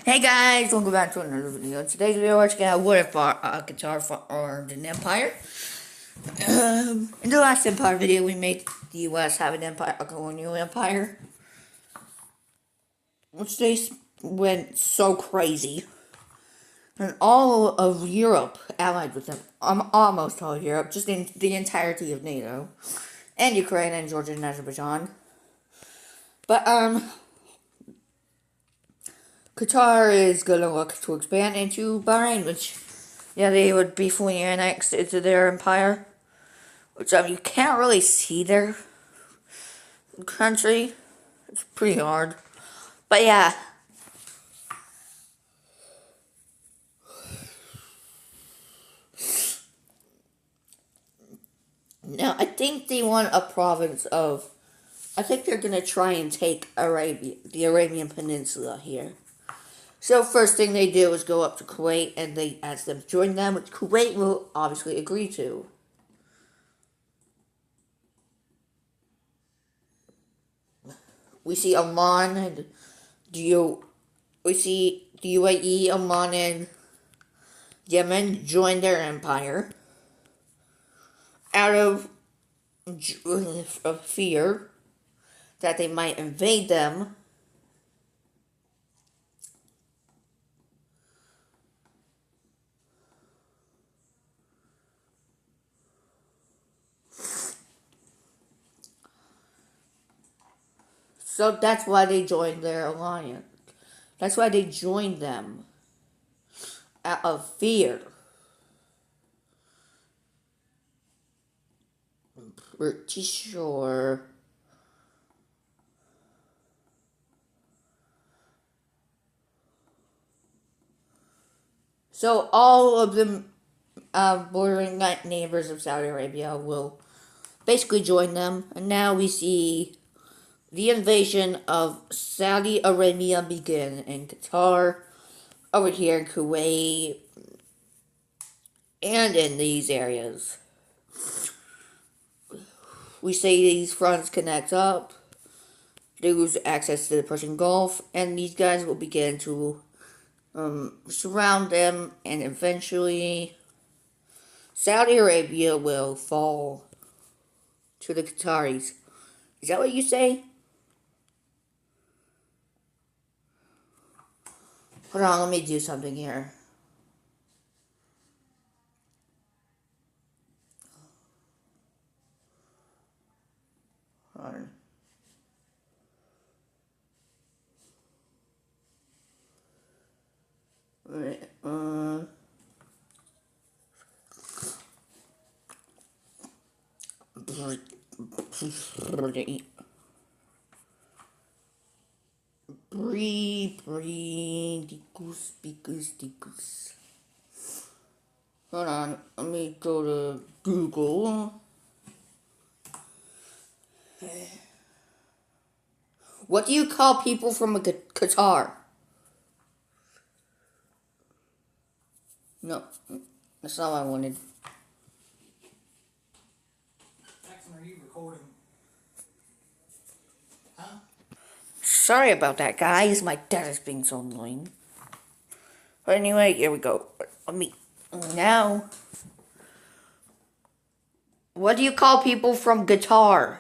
Hey guys, welcome back to another video. Today's video, we're checking out what if our guitar formed an empire. In the last empire video, we made the U.S. have an empire, a colonial empire, which they went so crazy, and all of Europe allied with them. Almost all of Europe, just in the entirety of NATO, and Ukraine and Georgia and Azerbaijan. But Qatar is going to look to expand into Bahrain, which, yeah, they would be fully annexed into their empire. Which, you can't really see their country. It's pretty hard. But, yeah. Now, I think they want a province of... I think they're going to try and take the Arabian Peninsula here. So first thing they do is go up to Kuwait and they ask them to join them, which Kuwait will obviously agree to. We see Oman and we see the UAE, Oman, and Yemen join their empire out of fear that they might invade them. So that's why they joined their alliance. That's why they joined them. Out of fear. I'm pretty sure. So all of the bordering neighbors of Saudi Arabia will basically join them. And now we see the invasion of Saudi Arabia begin in Qatar, over here in Kuwait, and in these areas. We say these fronts connect up, they lose access to the Persian Gulf, and these guys will begin to surround them, and eventually Saudi Arabia will fall to the Qataris. Is that what you say? Hold on, let me do something here. Hold on. Dikus. Hold on, let me go to Google. What do you call people from Qatar? No, that's not what I wanted. Jackson, are you recording? Huh? Sorry about that, guys. My dad is being so annoying. But anyway, here we go. Now. What do you call people from Qatar?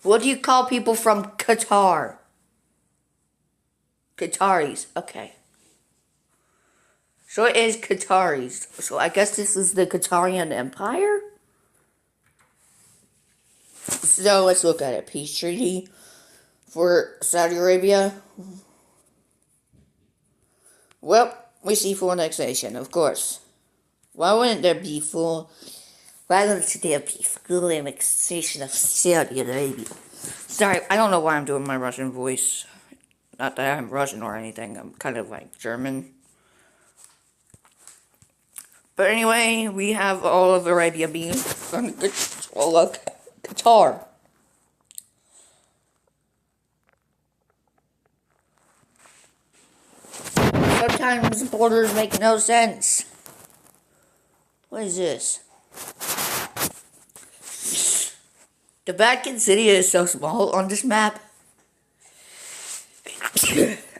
What do you call people from Qatar? Qataris. Okay. So it is Qataris. So I guess this is the Qatarian Empire? So let's look at it. Peace treaty for Saudi Arabia. Well, we see full annexation, of course. Why wouldn't there be full... Why wouldn't there be full annexation of Saudi Arabia? Sorry, I don't know why I'm doing my Russian voice. Not that I'm Russian or anything. I'm kind of like German. But anyway, we have all of Arabia being under control of Qatar. Sometimes borders make no sense. What is this? The Vatican City is so small on this map.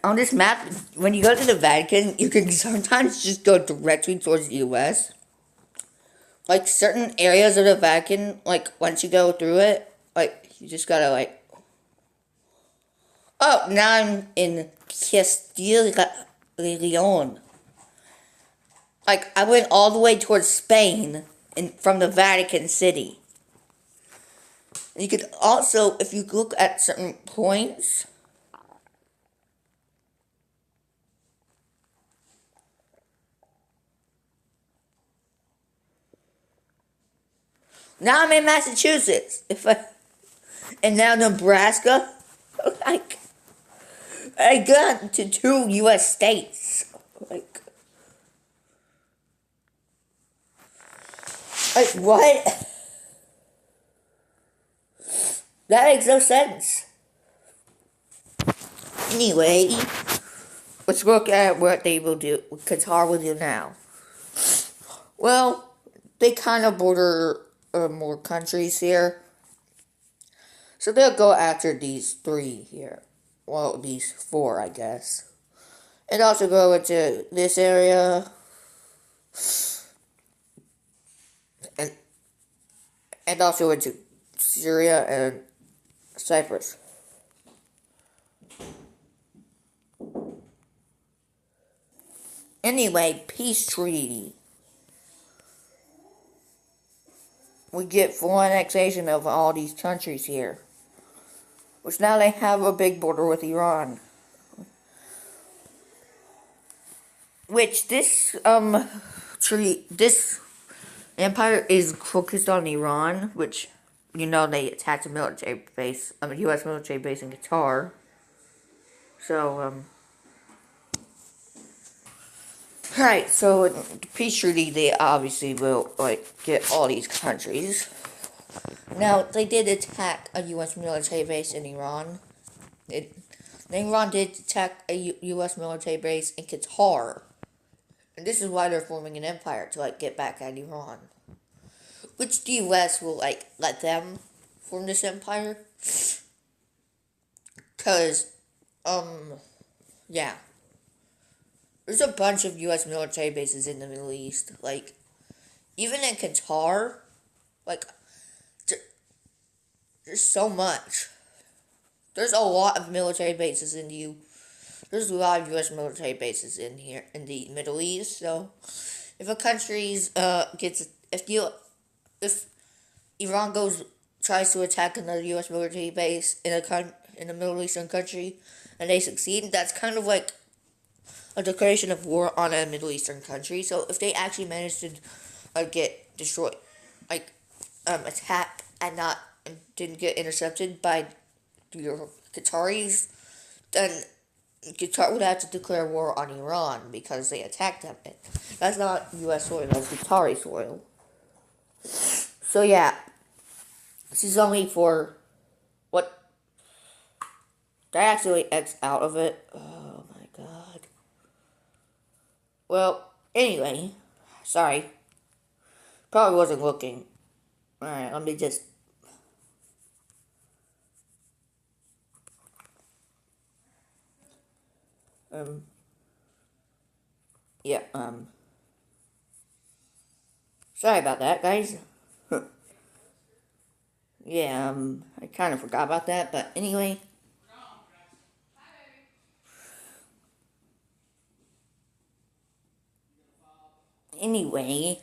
On this map, when you go to the Vatican, you can sometimes just go directly towards the US. Like certain areas of the Vatican, like once you go through it, like you just gotta like. Oh, now I'm in Castile Leon. Like I went all the way towards Spain, from the Vatican City. You could also, if you look at certain points. Now I'm in Massachusetts. And now Nebraska. Like, I got to 2 U.S. states. Like what? That makes no sense. Anyway, let's look at what they will do, what Qatar will do now. Well, they kind of border more countries here. So they'll go after these 3 here. Well, these 4, I guess. And also go into this area. And also into Syria and Cyprus. Anyway, peace treaty. We get full annexation of all these countries here. Which now they have a big border with Iran. Which this empire is focused on Iran, which they attacked a military base, a U.S. military base in Qatar. So right. So the peace treaty, they obviously will get all these countries. Now they did attack a U.S. military base in Iran. Iran did attack a U.S. military base in Qatar. And this is why they're forming an empire, to get back at Iran. Which the U.S. will let them form this empire. Cause yeah. There's a bunch of U.S. military bases in the Middle East. Even in Qatar, there's so much. There's a lot of military bases There's a lot of U.S. military bases in here in the Middle East. So, if a country's if Iran tries to attack another U.S. military base in a Middle Eastern country, and they succeed, that's kind of like a declaration of war on a Middle Eastern country. So, if they actually manage to get destroyed, attack and didn't get intercepted by the Qataris, then Qatar would have to declare war on Iran because they attacked them. That's not U.S. soil, that's Qatari soil. So yeah, this is only for what? Did I actually X out of it? Oh my god. Well, anyway, sorry. Probably wasn't looking. Alright, let me just. Yeah, sorry about that, guys. Yeah, I kind of forgot about that, but anyway. Anyway,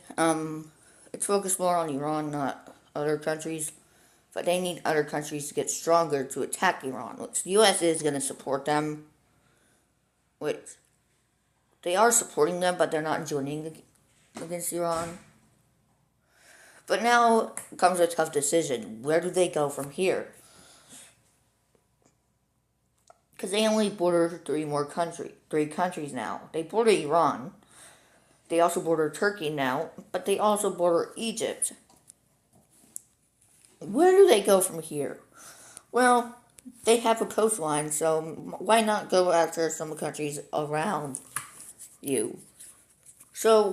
it's focused more on Iran, not other countries. But they need other countries to get stronger to attack Iran, which the U.S. is going to support them. Which they are supporting them, but they're not joining against Iran. But now comes a tough decision. Where do they go from here? Because they only border three countries now. They border Iran. They also border Turkey now, but they also border Egypt. Where do they go from here? Well, they have a coastline, so why not go after some countries around you? So,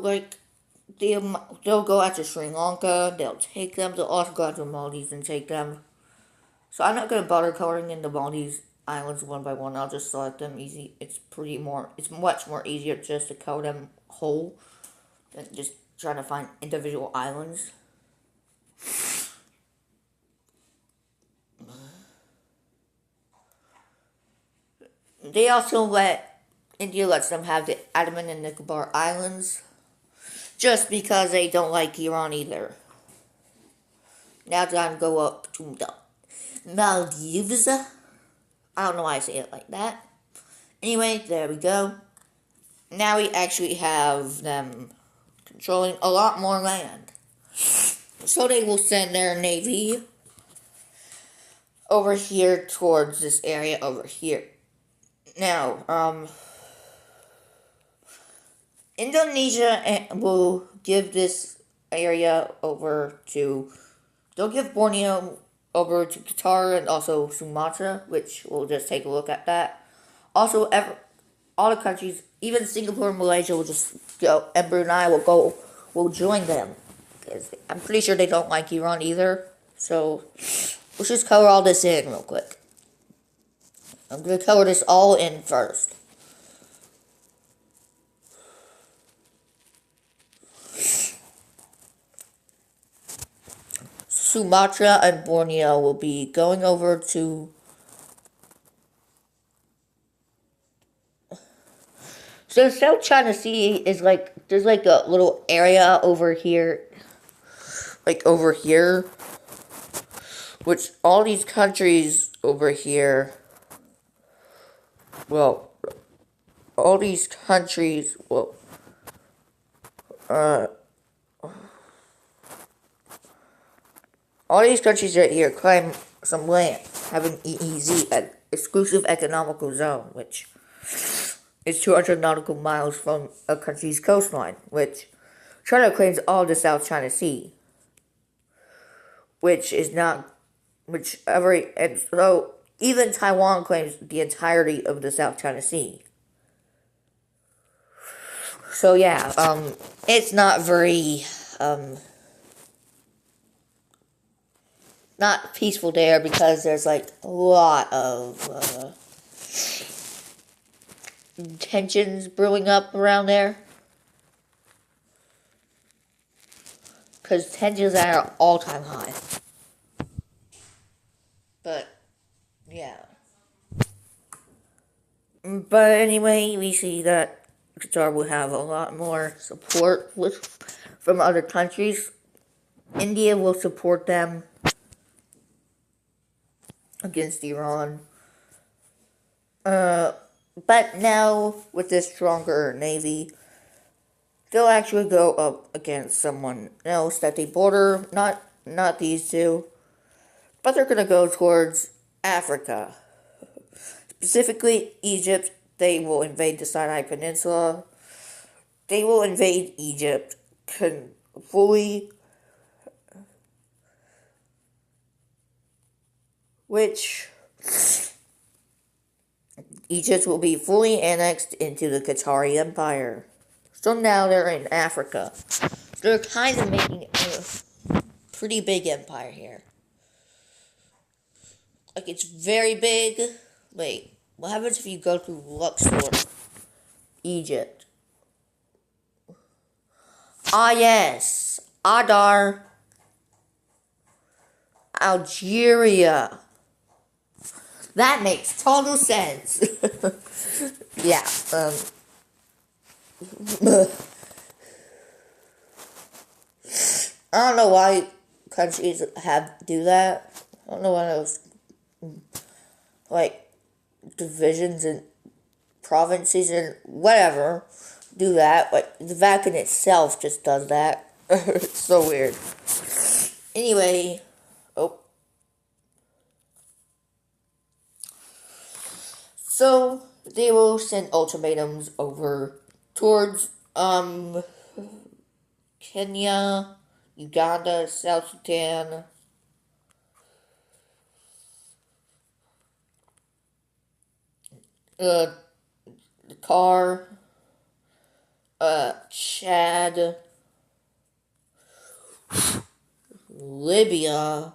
they'll go after Sri Lanka, they'll take them, they'll also go after Maldives and take them. So I'm not gonna bother coloring in the Maldives islands one by one. I'll just select them easy. It's much more easier just to color them whole than just trying to find individual islands. They also India lets them have the Andaman and Nicobar Islands just because they don't like Iran either. Now time to go up to the Maldives. I don't know why I say it like that. Anyway, there we go. Now we actually have them controlling a lot more land. So they will send their navy over here towards this area over here. Now, Indonesia will give this area over to. They'll give Borneo over to Qatar and also Sumatra, which we'll just take a look at that. Also, all the countries, even Singapore and Malaysia, will just go, and Brunei will join them. Because I'm pretty sure they don't like Iran either. So, let's just color all this in real quick. I'm going to color this all in first. Sumatra and Borneo will be going over to. So South China Sea is there's like a little area over here, which all these countries over here, well, all these countries, all these countries right here claim some land, have an EEZ, an exclusive economical zone, which is 200 nautical miles from a country's coastline, which China claims all the South China Sea, and so even Taiwan claims the entirety of the South China Sea. So yeah, it's not very, not peaceful there because there's like a lot of tensions brewing up around there. Because tensions are at an all-time high. But, yeah. But anyway, we see that Qatar will have a lot more support from other countries. India will support them against Iran. But now, with this stronger navy, they'll actually go up against someone else that they border, not these two, but they're gonna go towards Africa. Specifically, Egypt. They will invade the Sinai Peninsula. They will invade Egypt fully, which Egypt will be fully annexed into the Qatari Empire. So now they're in Africa. They're kind of making a pretty big empire here. Like, it's very big. Wait, what happens if you go to Luxor, Egypt? Ah, yes. Adar, Algeria. That makes total sense. Yeah, I don't know why countries do that. I don't know why those, like, divisions and provinces and whatever do that, but the Vatican itself just does that. It's so weird. Anyway, so they will send ultimatums over towards Kenya, Uganda, South Sudan, Qatar, Chad, Libya,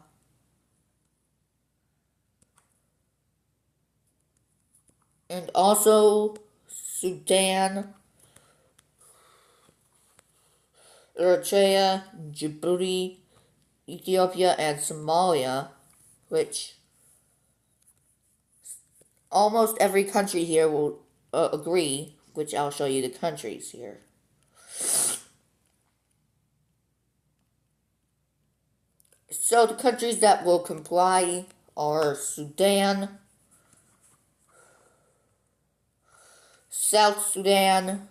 and also Sudan, Eritrea, Djibouti, Ethiopia, and Somalia, which almost every country here will agree, which I'll show you the countries here. So the countries that will comply are Sudan, South Sudan,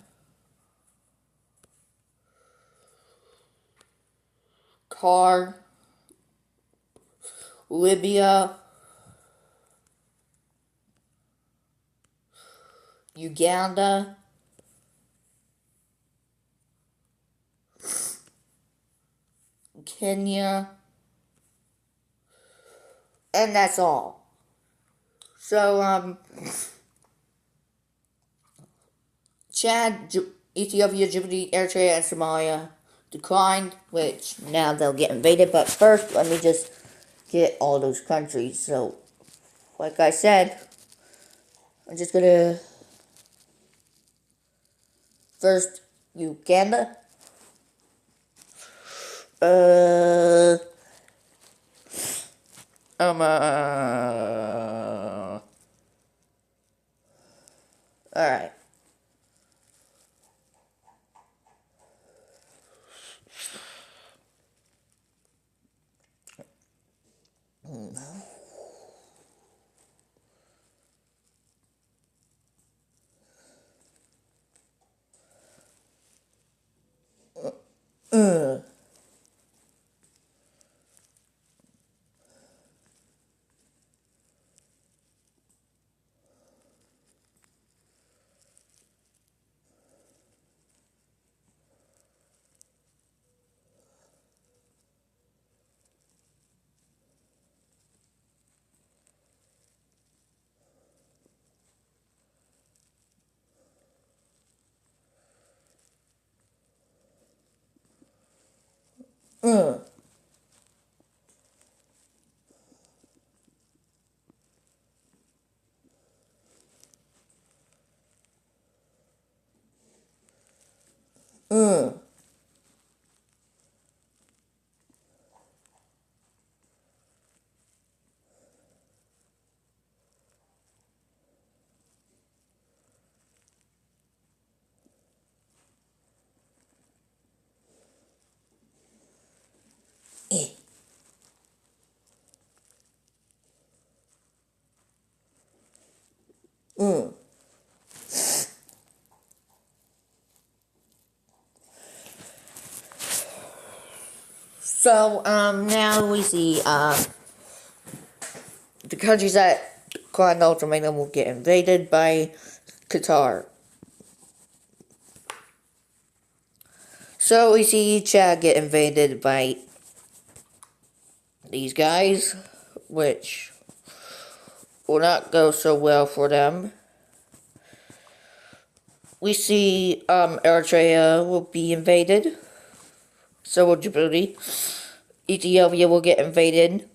CAR, Libya, Uganda, Kenya, and that's all. So, Chad, Ethiopia, Djibouti, Eritrea, and Somalia declined, which now they'll get invaded. But first, let me just get all those countries. So, like I said, I'm just gonna first Uganda. Uh, um, uh, Alright. So, now we see, the countries that declined the ultimatum will get invaded by Qatar. So we see Chad get invaded by these guys, which will not go so well for them. We see Eritrea will be invaded. So will Djibouti. Ethiopia will get invaded.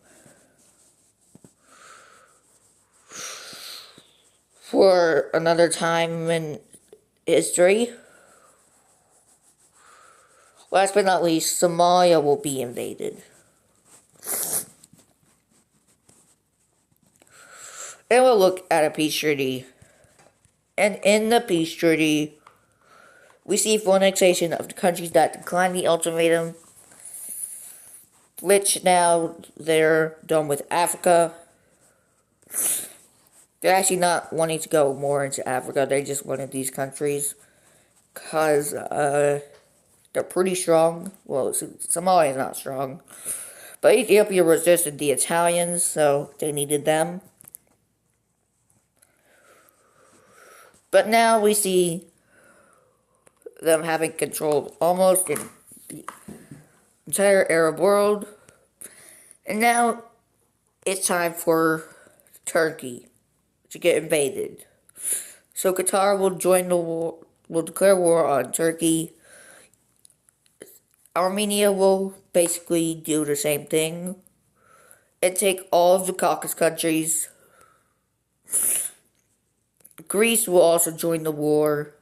For another time in history. Last but not least, Somalia will be invaded. And we'll look at a peace treaty. And in the peace treaty, we see full annexation of the countries that declined the ultimatum, which now they're done with Africa. They're actually not wanting to go more into Africa. They just wanted these countries because they're pretty strong. Well, Somalia is not strong. But Ethiopia resisted the Italians, so they needed them. But now we see them having control almost in the entire Arab world. And now it's time for Turkey to get invaded. So Qatar will join the war, will declare war on Turkey. Armenia will basically do the same thing and take all of the Caucasus countries. Greece will also join the war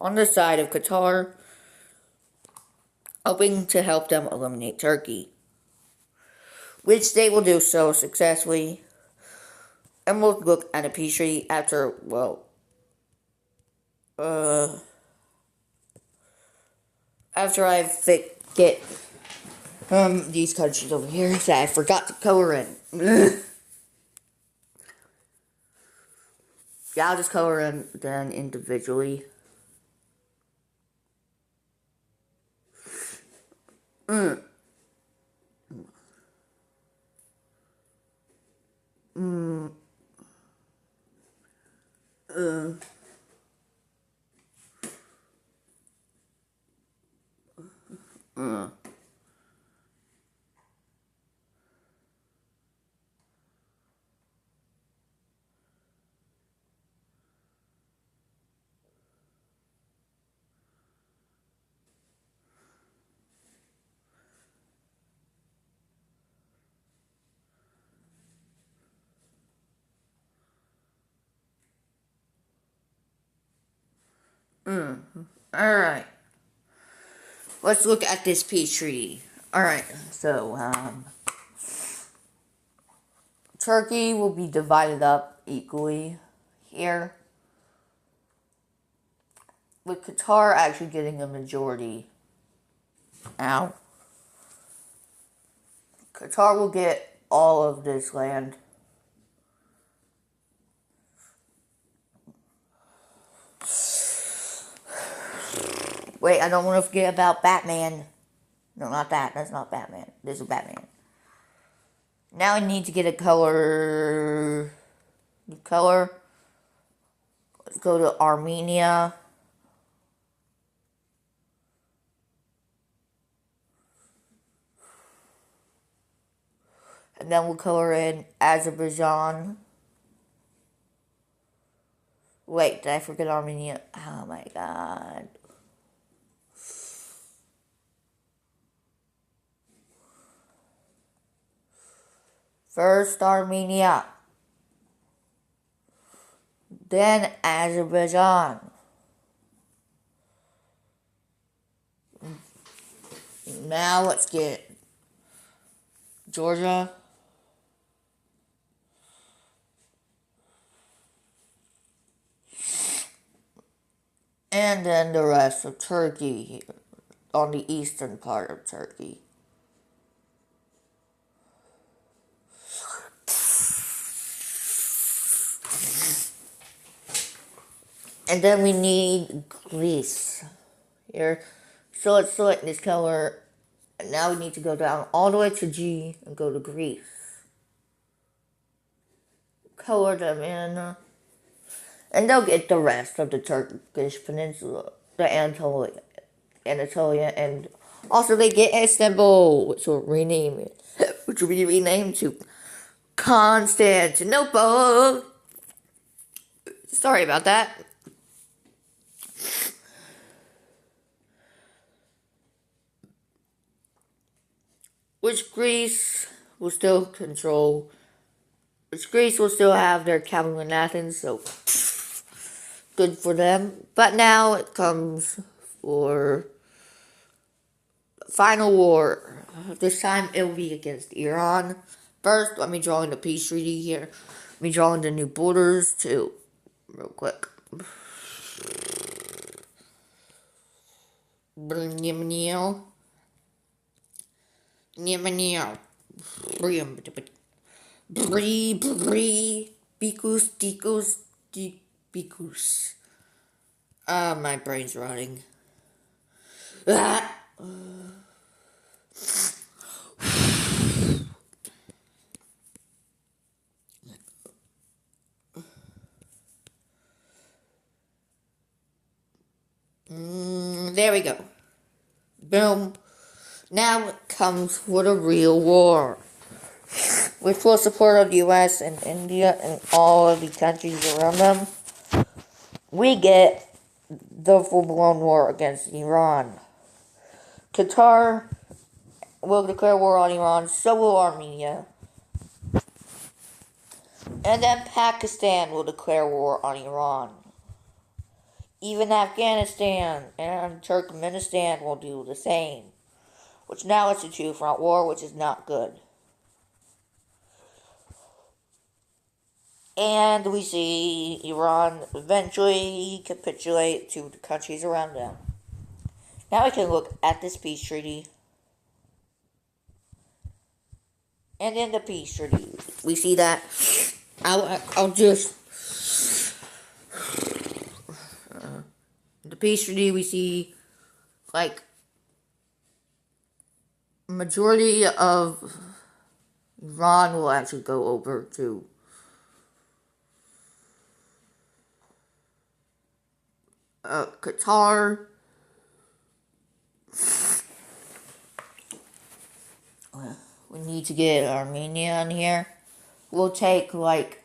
on the side of Qatar, hoping to help them eliminate Turkey, which they will do so successfully. And we'll look at a peace treaty after, after I get these countries over here that I forgot to color in. Yeah, I'll just color them then individually. Alright. Let's look at this peace treaty. Alright, so, Turkey will be divided up equally here, with Qatar actually getting a majority. Now, Qatar will get all of this land. Wait, I don't want to forget about Batman. No, not that. That's not Batman. This is Batman. Now I need to get a color. Color. Let's go to Armenia. And then we'll color in Azerbaijan. Wait, did I forget Armenia? Oh my god. First Armenia. Then Azerbaijan. Now let's get Georgia. And then the rest of Turkey on the eastern part of Turkey. And then we need Greece here. So let's select this color. And now we need to go down all the way to G and go to Greece. Color them in. And they'll get the rest of the Turkish peninsula, the Anatolia, and also they get Istanbul, which will be renamed to Constantinople. Sorry about that. Which Greece will still have their capital in Athens, so good for them. But now it comes for final war. This time it will be against Iran. First, let me draw in the peace treaty here. Let me draw in the new borders too, real quick. Bikus. My brain's rotting. There we go. Boom. Now it comes for the real war. With full support of the US and India and all of the countries around them, we get the full-blown war against Iran. Qatar will declare war on Iran, so will Armenia. And then Pakistan will declare war on Iran. Even Afghanistan and Turkmenistan will do the same. Which now it's a two-front war, which is not good. And we see Iran eventually capitulate to the countries around them. Now we can look at this peace treaty. And in the peace treaty, we see that I'll just the peace treaty we see like majority of Iran will actually go over to Qatar. We need to get Armenia on here. We'll take like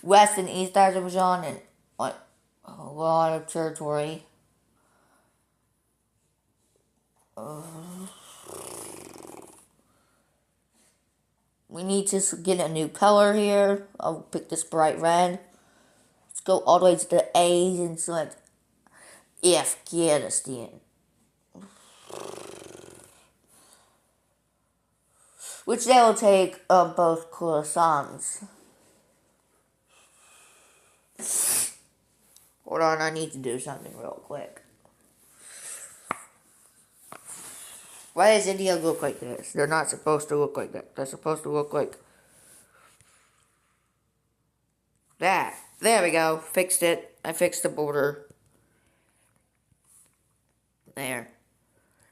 West and East Azerbaijan and like a lot of territory. We need to get a new color here. I'll pick this bright red. Let's go all the way to the A's and select Afghanistan. Which they will take both croissants. Hold on, I need to do something real quick. Why does India look like this? They're not supposed to look like that. They're supposed to look like that. There we go. Fixed it. I fixed the border. There.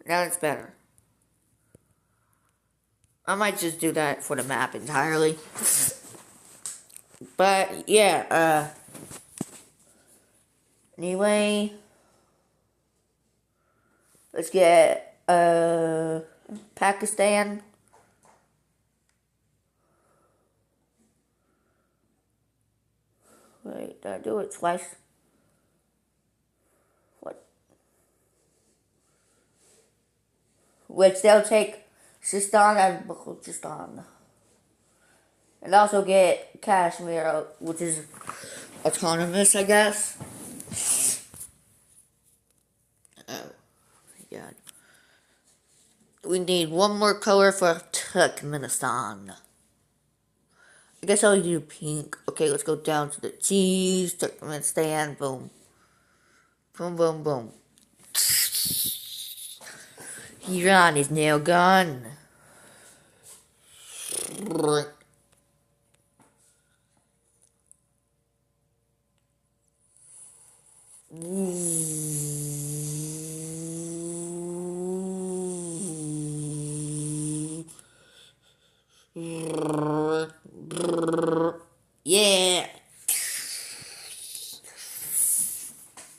Now it's better. I might just do that for the map entirely. But, yeah, anyway. Let's get, Pakistan. Wait, did I do it twice? What? Which they'll take Sistan and Balochistan. And also get Kashmir, which is autonomous, I guess. Oh, my God. We need one more color for Turkmenistan. I guess I'll do pink. Okay, let's go down to the G's. Turkmenistan. Boom. Boom, boom, boom. Iran is now gone. Yeah.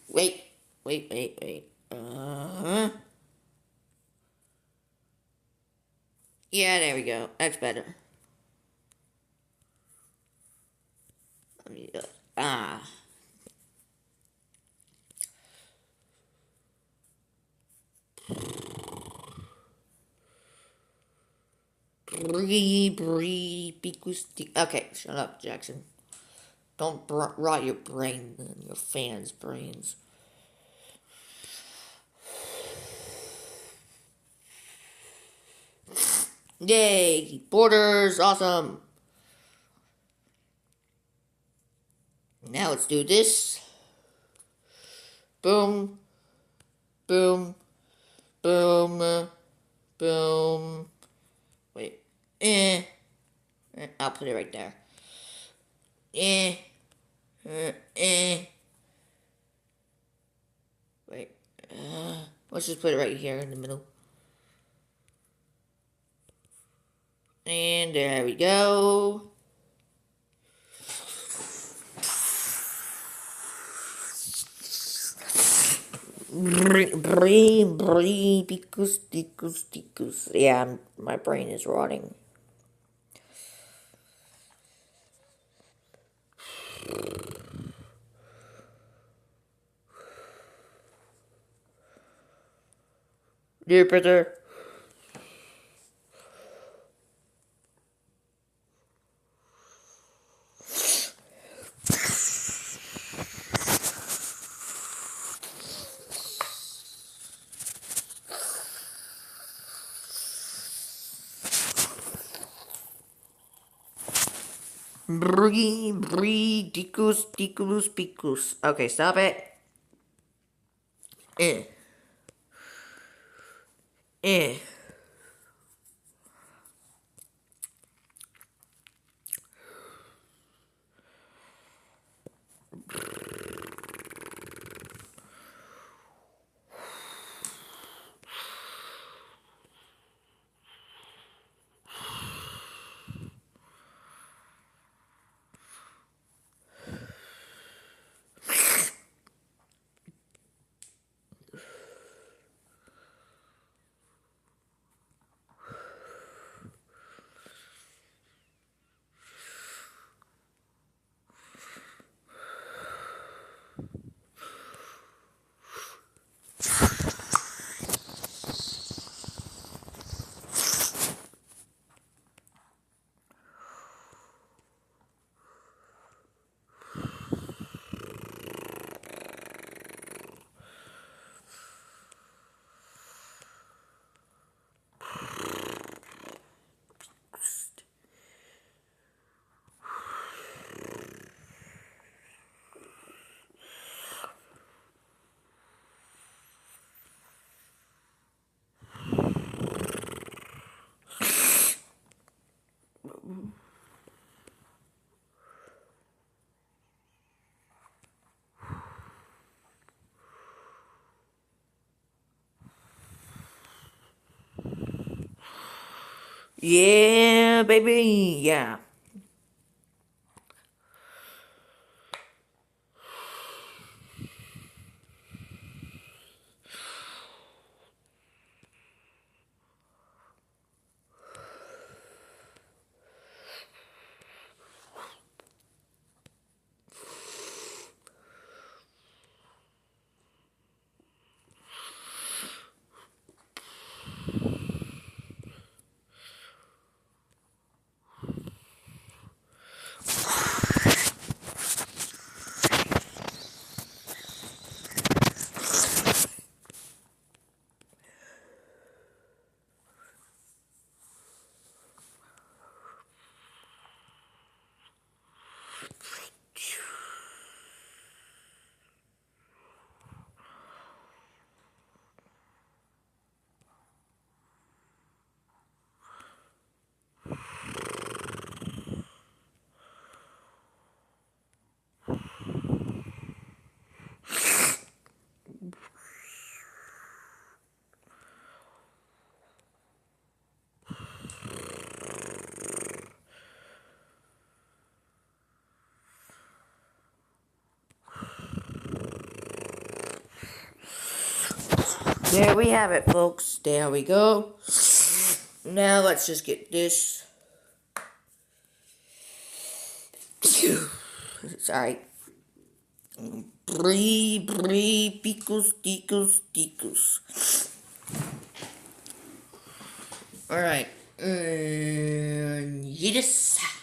Wait. Yeah, there we go. That's better. Ah. Okay, shut up, Jackson. Don't rot your brain and your fans' brains. Yay! Borders, awesome! Now let's do this. Boom. Boom. Boom. Boom. Wait. I'll put it right there. Wait. Let's just put it right here in the middle. And there we go. Yeah, my brain is rotting. Dear brother. Bree, dicus. Okay, stop it. Eh. Eh. Yeah, baby, yeah. There we have it, folks. There we go. Now let's just get this. Sorry. Bree, dicus. Alright. Yes.